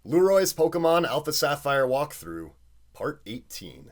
Lueroi's Pokemon Alpha Sapphire Walkthrough, Part 18.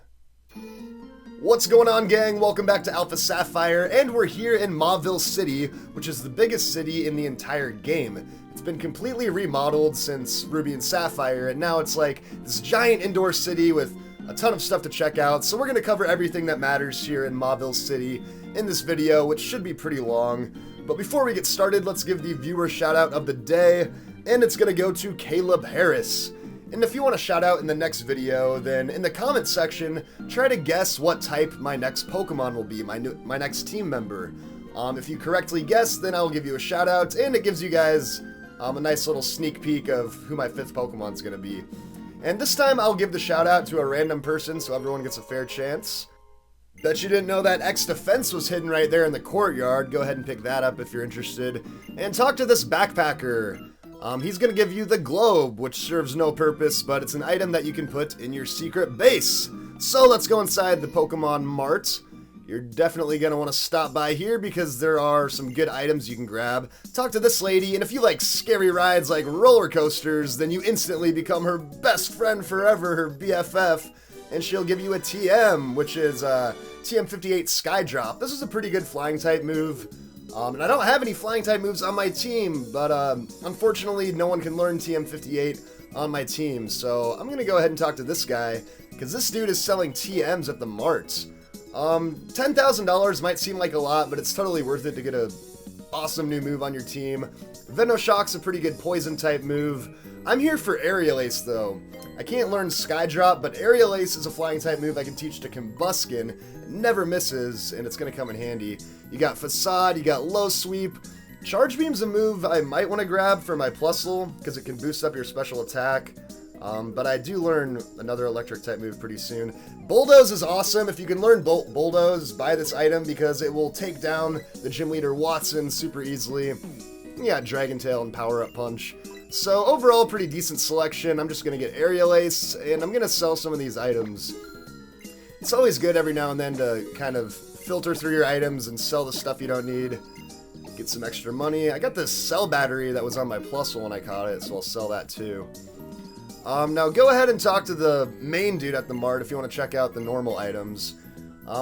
What's going on, gang? Welcome back to Alpha Sapphire, and we're here in Mauville City, which is the biggest city in the entire game. It's been completely remodeled since Ruby and Sapphire, and now it's like this giant indoor city with a ton of stuff to check out, so we're going to cover everything that matters here in Mauville City in this video, which should be pretty long. But before we get started, let's give the viewer shout out of the day, and it's going to go to Caleb Harris. And if you want a shout out in the next video, then in the comment section, try to guess what type my next Pokemon will be, my next team member. If you correctly guess, then I'll give you a shout out, and it gives you guys a nice little sneak peek of who my 5th Pokemon's going to be. And this time I'll give the shout out to a random person so everyone gets a fair chance. Bet you didn't know that X defense was hidden right there in the courtyard. Go ahead and pick that up if you're interested. And talk to this backpacker. He's going to give you the globe, which serves no purpose, but it's an item that you can put in your secret base. So let's go inside the Pokemon Mart. You're definitely going to want to stop by here because there are some good items you can grab. Talk to this lady, and if you like scary rides like roller coasters, then you instantly become her best friend forever, her BFF, and she'll give you a TM, which is TM58 Skydrop. This is a pretty good flying type move. And I don't have any flying type moves on my team, but unfortunately no one can learn TM58 on my team, so I'm gonna go ahead and talk to this guy, because this dude is selling TMs at the Mart. $10,000 might seem like a lot, but it's totally worth it to get a awesome new move on your team. Venoshock's a pretty good poison type move. I'm here for Aerial Ace though. I can't learn Skydrop, but Aerial Ace is a flying type move I can teach to Combuskin. It never misses, and it's going to come in handy. You got Facade, you got Low Sweep. Charge Beam's a move I might want to grab for my Plusle, because it can boost up your special attack. But I do learn another electric type move pretty soon. Bulldoze is awesome. If you can learn Bulldoze, buy this item because it will take down the gym leader Watson super easily. Yeah, Dragon Tail and Power Up Punch. So overall, pretty decent selection. I'm just going to get Aerial Ace, and I'm going to sell some of these items. It's always good every now and then to kind of filter through your items and sell the stuff you don't need. Get some extra money. I got this cell battery that was on my Plusle when I caught it, so I'll sell that too. Now go ahead and talk to the main dude at the Mart if you want to check out the normal items.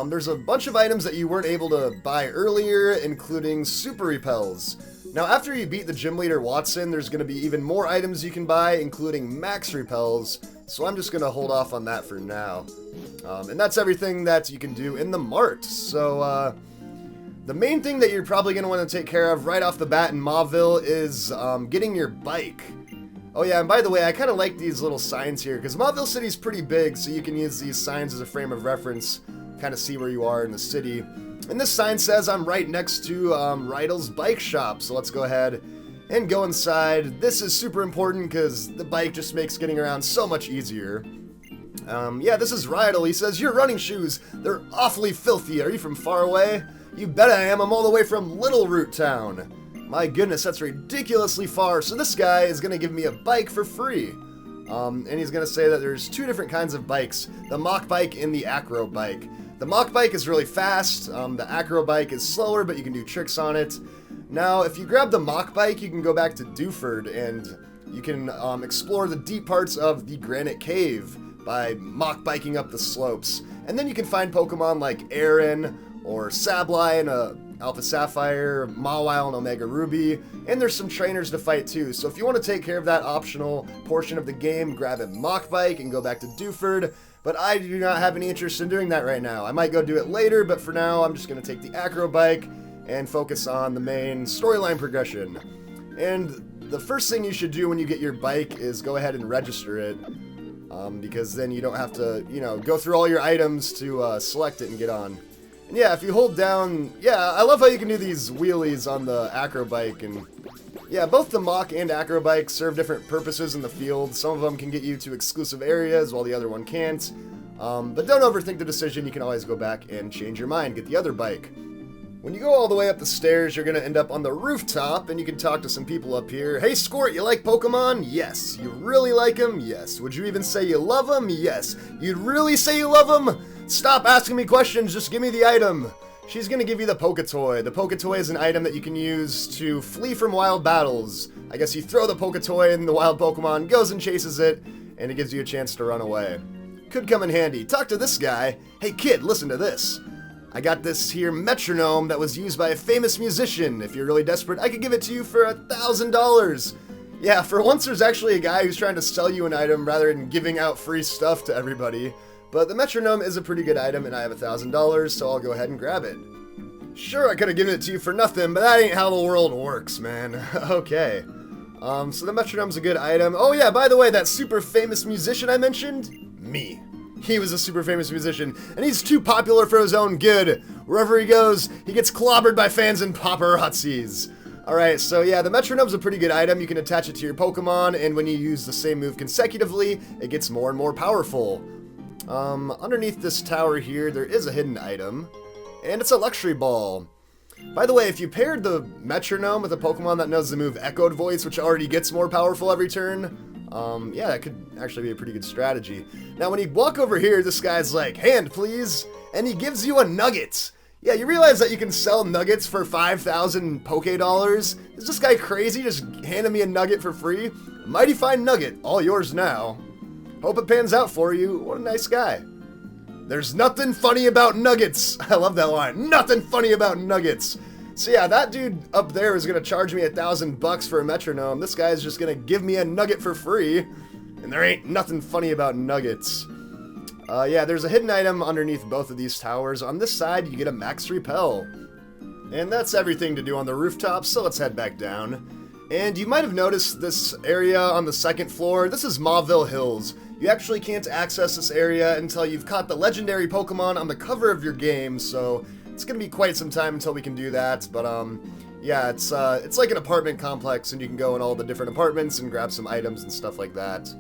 There's a bunch of items that you weren't able to buy earlier, including Super Repels. Now after you beat the gym leader Watson, there's going to be even more items you can buy, including Max Repels, so I'm just going to hold off on that for now. And that's everything that you can do in the Mart. So the main thing that you're probably going to want to take care of right off the bat in Mauville is getting your bike. Oh yeah, and by the way, I kind of like these little signs here, because Mauville City's pretty big, so you can use these signs as a frame of reference, kind of see where you are in the city. And this sign says I'm right next to Rydell's bike shop, so let's go ahead and go inside. This is super important because the bike just makes getting around so much easier. Yeah, this is Rydell. He says, "Your running shoes, they're awfully filthy. Are you from far away?" "You bet I am. I'm all the way from Little Root Town." My goodness, that's ridiculously far. So this guy is going to give me a bike for free. And he's going to say that there's 2 different kinds of bikes, the Mach Bike and the Acro Bike. The Mach Bike is really fast, the Acro Bike is slower, but you can do tricks on it. Now, if you grab the Mach Bike, you can go back to Dewford, and you can explore the deep parts of the Granite Cave by Mach Biking up the slopes. And then you can find Pokemon like Aaron, or Sableye in Alpha Sapphire, Mawile and Omega Ruby, and there's some trainers to fight too. So if you want to take care of that optional portion of the game, grab a Mach Bike and go back to Dewford. But I do not have any interest in doing that right now. I might go do it later, but for now, I'm just going to take the Acro Bike and focus on the main storyline progression. And the first thing you should do when you get your bike is go ahead and register it, because then you don't have to, go through all your items to select it and get on. And yeah, if you hold down, yeah, I love how you can do these wheelies on the Acro Bike, and yeah, both the Mach and Acro Bike serve different purposes in the field. Some of them can get you to exclusive areas, while the other one can't. But don't overthink the decision. You can always go back and change your mind, get the other bike. When you go all the way up the stairs, you're going to end up on the rooftop, and you can talk to some people up here. "Hey, Squirt, you like Pokemon?" "Yes." "You really like them?" "Yes." "Would you even say you love them?" "Yes." "You'd really say you love them?" "Stop asking me questions, just give me the item." She's going to give you the Poketoy. The Poketoy is an item that you can use to flee from wild battles. I guess you throw the Poketoy and the wild Pokemon goes and chases it, and it gives you a chance to run away. Could come in handy. Talk to this guy. Hey kid, listen to this. I got this here metronome that was used by a famous musician. If you're really desperate, I could give it to you for $1,000. Yeah, for once there's actually a guy who's trying to sell you an item rather than giving out free stuff to everybody. But the metronome is a pretty good item, and I have $1,000, so I'll go ahead and grab it. Sure, I could have given it to you for nothing, but that ain't how the world works, man. Okay. So the metronome's a good item. Oh yeah, by the way, that super famous musician I mentioned? Me. He was a super famous musician, and he's too popular for his own good. Wherever he goes, he gets clobbered by fans and paparazzis. Alright, so yeah, the metronome's a pretty good item. You can attach it to your Pokemon, and when you use the same move consecutively, it gets more and more powerful. Underneath this tower here, there is a hidden item, and it's a luxury ball. By the way, if you paired the metronome with a Pokemon that knows the move Echoed Voice, which already gets more powerful every turn, yeah, that could actually be a pretty good strategy. Now, when you walk over here, this guy's like, hand, please, and he gives you a nugget. Yeah, you realize that you can sell nuggets for 5,000 Poké Dollars? Is this guy crazy, just handing me a nugget for free? A mighty fine nugget, all yours now. Hope it pans out for you. What a nice guy. There's nothing funny about nuggets. I love that line. Nothing funny about nuggets. So yeah, that dude up there is gonna charge me $1,000 for a metronome. This guy's just gonna give me a nugget for free, and there ain't nothing funny about nuggets. Yeah, there's a hidden item underneath both of these towers. On this side, you get a max repel. And that's everything to do on the rooftop, so let's head back down. And you might have noticed this area on the second floor. This is Mauville Hills. You actually can't access this area until you've caught the legendary Pokemon on the cover of your game, so it's gonna be quite some time until we can do that. But yeah, it's like an apartment complex, and you can go in all the different apartments and grab some items and stuff like that.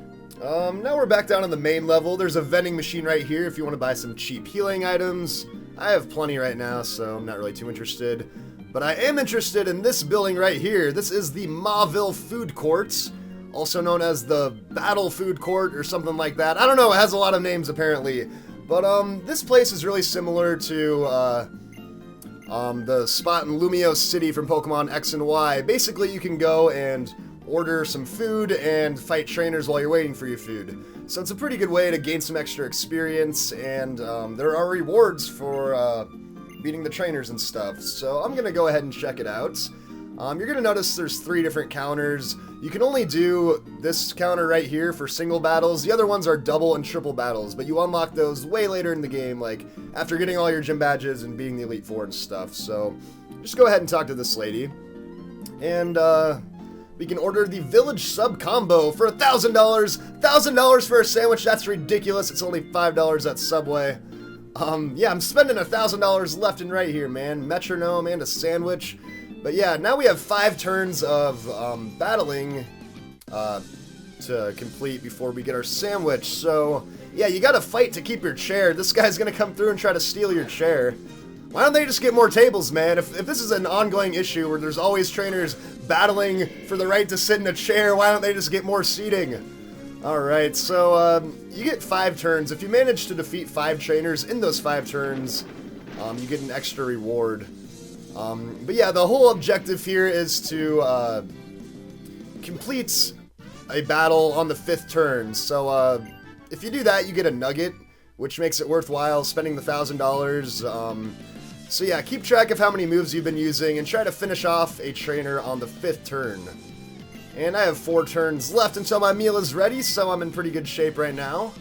Now we're back down on the main level. There's a vending machine right here if you want to buy some cheap healing items. I have plenty right now, so I'm not really too interested. But I am interested in this building right here. This is the Mauville Food Court, also known as the Battle Food Court or something like that. I don't know, it has a lot of names apparently. But this place is really similar to the spot in Lueroi City from Pokemon X and Y. Basically, you can go and order some food and fight trainers while you're waiting for your food. So it's a pretty good way to gain some extra experience, and there are rewards for beating the trainers and stuff. So I'm gonna go ahead and check it out. You're gonna notice there's 3 different counters. You can only do this counter right here for single battles. The other ones are double and triple battles, but you unlock those way later in the game, like after getting all your gym badges and beating the Elite Four and stuff. So just go ahead and talk to this lady. And we can order the Village Sub Combo for $1,000. $1,000 for a sandwich, that's ridiculous. It's only $5 at Subway. Yeah, I'm spending $1,000 left and right here, man. Metronome and a sandwich. But yeah, now we have 5 turns of battling to complete before we get our sandwich. So yeah, you gotta fight to keep your chair. This guy's gonna come through and try to steal your chair. Why don't they just get more tables, man? If this is an ongoing issue where there's always trainers battling for the right to sit in a chair, why don't they just get more seating? Alright, so you get 5 turns. If you manage to defeat 5 trainers in those 5 turns, you get an extra reward. But yeah, the whole objective here is to complete a battle on the 5th turn. So if you do that, you get a nugget, which makes it worthwhile spending the $1,000. So yeah, keep track of how many moves you've been using and try to finish off a trainer on the 5th turn. And I have 4 turns left until my meal is ready, so I'm in pretty good shape right now.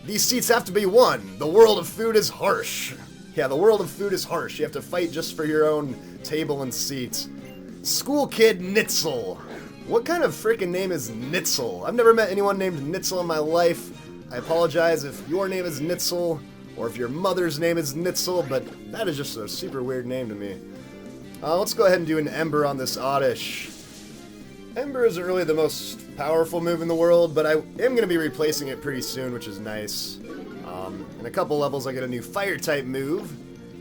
These seats have to be won. The world of food is harsh. Yeah, the world of food is harsh. You have to fight just for your own table and seat. School Kid Nitzel. What kind of freaking name is Nitzel? I've never met anyone named Nitzel in my life. I apologize if your name is Nitzel, or if your mother's name is Nitzel, but that is just a super weird name to me. Let's go ahead and do an Ember on this Oddish. Ember isn't really the most powerful move in the world, but I am going to be replacing it pretty soon, which is nice. In a couple levels I get a new Fire-type move,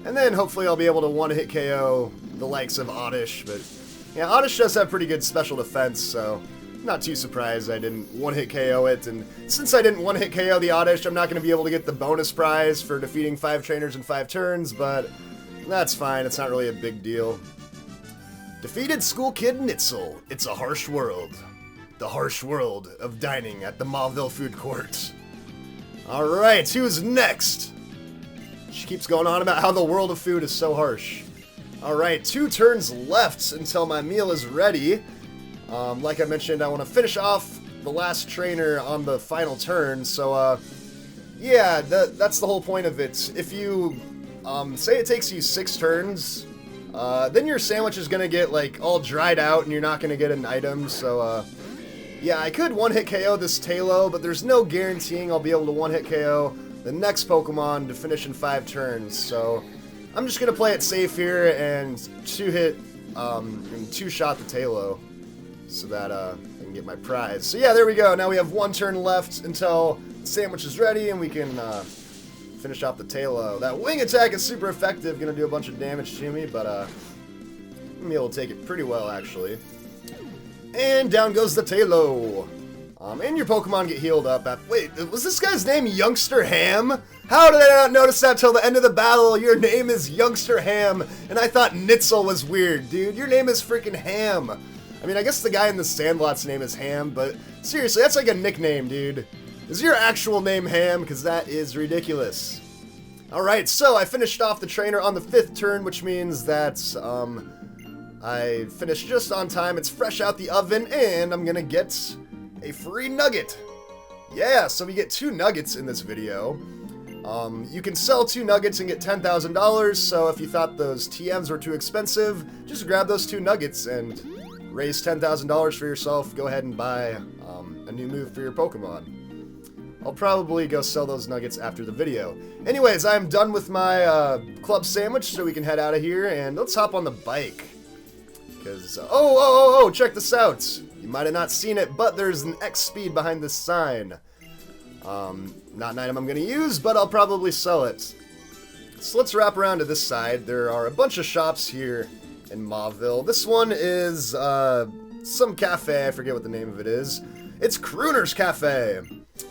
and then hopefully I'll be able to one-hit KO the likes of Oddish, but yeah, Oddish does have pretty good special defense, so I'm not too surprised I didn't one-hit KO it, and since I didn't one-hit KO the Oddish, I'm not going to be able to get the bonus prize for defeating 5 trainers in 5 turns, but that's fine, it's not really a big deal. Defeated school kid Nitzel. It's a harsh world. The harsh world of dining at the Mauville food court. Alright, who's next? She keeps going on about how the world of food is so harsh. Alright, 2 turns left until my meal is ready. Like I mentioned, I want to finish off the last trainer on the final turn, so yeah, that's the whole point of it. If you say it takes you 6 turns, then your sandwich is gonna get like all dried out and you're not gonna get an item, so yeah, I could one-hit KO this Talo, but there's no guaranteeing I'll be able to one-hit KO the next Pokemon to finish in 5 turns, so I'm just gonna play it safe here and 2-hit and 2-shot the Talo so that I can get my prize. So yeah, there we go. Now we have 1 turn left until the sandwich is ready and we can finish off the Talo. That wing attack is super effective, gonna do a bunch of damage to me, but I'm gonna be able to take it pretty well actually. And down goes the Talo. And your Pokemon get healed up. Wait, was this guy's name Youngster Ham? How did I not notice that till the end of the battle? Your name is Youngster Ham, and I thought Nitzel was weird, dude. Your name is freaking Ham. I mean, I guess the guy in the Sandlot's name is Ham, but seriously, that's like a nickname, dude. Is your actual name Ham? Because that is ridiculous. Alright, so I finished off the trainer on the 5th turn, which means that, I finished just on time. It's fresh out the oven, and I'm gonna get a free nugget. Yeah, so we get 2 nuggets in this video. You can sell 2 nuggets and get $10,000, so if you thought those TMs were too expensive, just grab those 2 nuggets and raise $10,000 for yourself. Go ahead and buy a new move for your Pokemon. I'll probably go sell those nuggets after the video. Anyways, I'm done with my club sandwich, so we can head out of here, and let's hop on the bike. Because, check this out. You might have not seen it, but there's an X speed behind this sign. Not an item I'm going to use, but I'll probably sell it. So let's wrap around to this side. There are a bunch of shops here in Mauville. This one is some cafe. I forget what the name of it is. It's Crooners Cafe.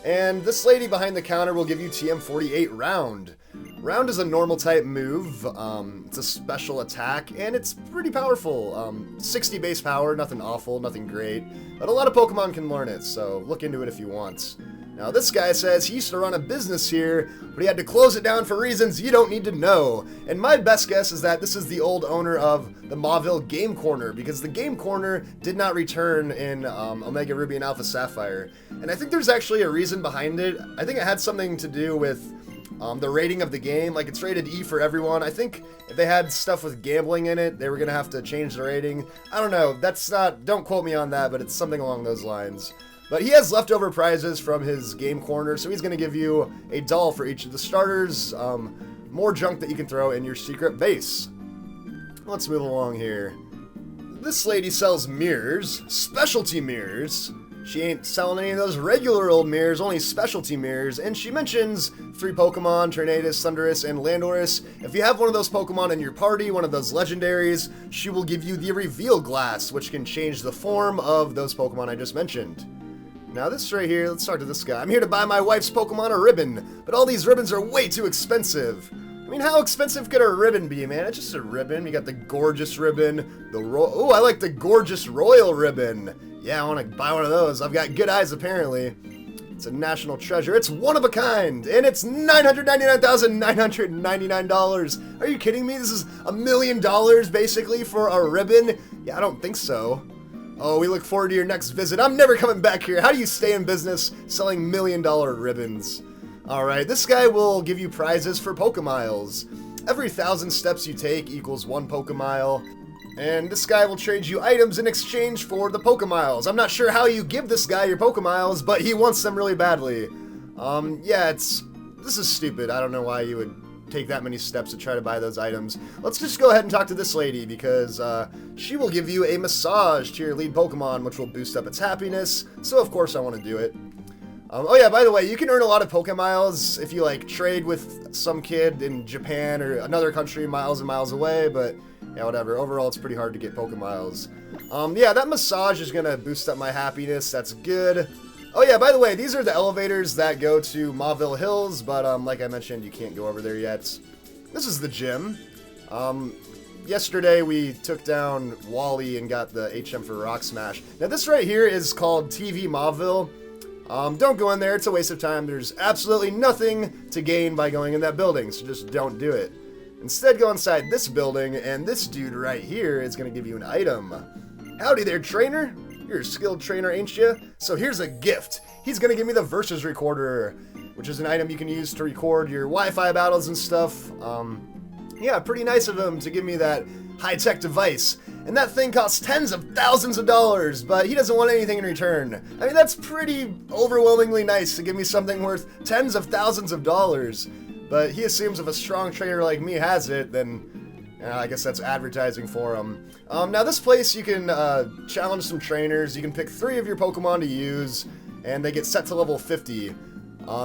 And this lady behind the counter will give you TM48 Round. Round is a normal type move. It's a special attack, and it's pretty powerful. 60 base power, nothing awful, nothing great. But a lot of Pokemon can learn it, so look into it if you want. Now, this guy says he used to run a business here, but he had to close it down for reasons you don't need to know. And my best guess is that this is the old owner of the Mauville Game Corner, because the Game Corner did not return in Omega Ruby and Alpha Sapphire. And I think there's actually a reason behind it. I think it had something to do with the rating of the game. Like, it's rated E for everyone. I think if they had stuff with gambling in it, they were going to have to change the rating. I don't know. That's not, don't quote me on that, but it's something along those lines. But he has leftover prizes from his game corner, so he's going to give you a doll for each of the starters, more junk that you can throw in your secret base. Let's move along here. This lady sells mirrors, specialty mirrors. She ain't selling any of those regular old mirrors, only specialty mirrors, and she mentions 3 Pokemon, Tornadus, Thundurus, and Landorus. If you have one of those Pokemon in your party, one of those legendaries, she will give you the Reveal Glass, which can change the form of those Pokemon I just mentioned. Now this right here, let's start to this guy. I'm here to buy my wife's Pokemon a ribbon, but all these ribbons are way too expensive. I mean, how expensive could a ribbon be, man? It's just a ribbon. You got the gorgeous ribbon, oh, I like the gorgeous royal ribbon. Yeah, I want to buy one of those. I've got good eyes, apparently. It's a national treasure. It's one of a kind, and it's $999,999. Are you kidding me? This is $1 million, basically, for a ribbon? Yeah, I don't think so. Oh, we look forward to your next visit. I'm never coming back here. How do you stay in business selling $1 million ribbons? Alright, this guy will give you prizes for Pokemiles. Every 1,000 steps you take equals 1 Pokemile. And this guy will trade you items in exchange for the Pokemiles. I'm not sure how you give this guy your Pokemiles, but he wants them really badly. Yeah, this is stupid. I don't know why you would take that many steps to try to buy those items. Let's just go ahead and talk to this lady, because she will give you a massage to your lead Pokemon, which will boost up its happiness, so of course I want to do it. Oh yeah, by the way, you can earn a lot of Pokemiles if you, like, trade with some kid in Japan or another country miles and miles away, but yeah, whatever. Overall, it's pretty hard to get Pokemiles. Yeah, that massage is gonna boost up my happiness. That's good. Oh yeah, by the way, these are the elevators that go to Mauville Hills, but like I mentioned, you can't go over there yet. This is the gym. yesterday we took down Wally and got the HM for Rock Smash. Now this right here is called TV Mauville. Don't go in there, it's a waste of time. There's absolutely nothing to gain by going in that building, so just don't do it. Instead, go inside this building, and this dude right here is going to give you an item. Howdy there, trainer. You're a skilled trainer, ain't you? So here's a gift. He's going to give me the Versus Recorder, which is an item you can use to record your Wi-Fi battles and stuff. Yeah, pretty nice of him to give me that high-tech device. And that thing costs tens of thousands of dollars, but he doesn't want anything in return. I mean, that's pretty overwhelmingly nice to give me something worth tens of thousands of dollars. But he assumes if a strong trainer like me has it, then I guess that's advertising for him. Now this place you can challenge some trainers. You can pick 3 of your Pokemon to use, and they get set to level 50.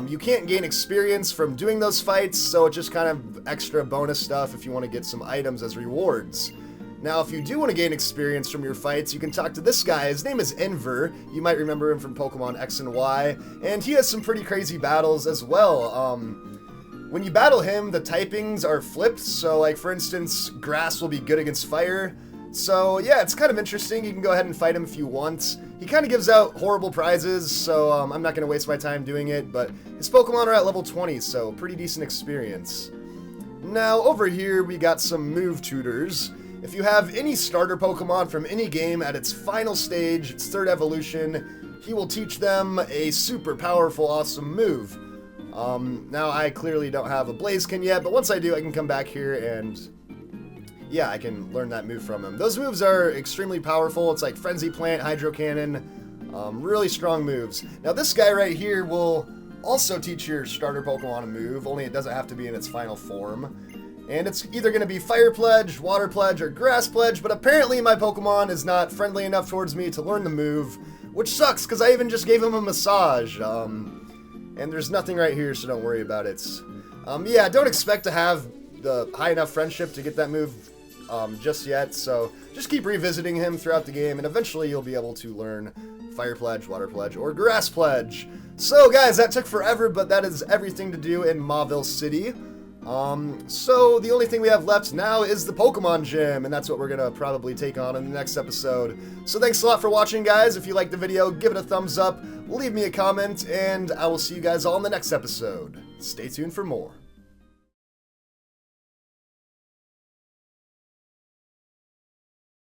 You can't gain experience from doing those fights, so it's just kind of extra bonus stuff if you want to get some items as rewards. Now, if you do want to gain experience from your fights, you can talk to this guy. His name is Enver. You might remember him from Pokemon X and Y, and he has some pretty crazy battles as well. When you battle him, the typings are flipped, so like for instance, grass will be good against fire. So yeah, it's kind of interesting. You can go ahead and fight him if you want. He kind of gives out horrible prizes, so I'm not going to waste my time doing it, but his Pokemon are at level 20, so pretty decent experience. Now over here we got some move tutors. If you have any starter Pokemon from any game at its final stage, its 3rd evolution, he will teach them a super powerful, awesome move. Now I clearly don't have a Blaziken yet, but once I do, I can come back here and yeah, I can learn that move from him. Those moves are extremely powerful. It's like Frenzy Plant, Hydro Cannon, really strong moves. Now this guy right here will also teach your starter Pokemon a move, only it doesn't have to be in its final form. And it's either going to be Fire Pledge, Water Pledge, or Grass Pledge, but apparently my Pokemon is not friendly enough towards me to learn the move, which sucks, because I even just gave him a massage. And there's nothing right here, so don't worry about it. Yeah, don't expect to have the high enough friendship to get that move just yet, so just keep revisiting him throughout the game, and eventually you'll be able to learn Fire Pledge, Water Pledge, or Grass Pledge. So guys, that took forever, but that is everything to do in Mauville City. So the only thing we have left now is the Pokemon Gym, and that's what we're gonna probably take on in the next episode. So thanks a lot for watching, guys. If you liked the video, give it a thumbs up, leave me a comment, and I will see you guys all in the next episode. Stay tuned for more.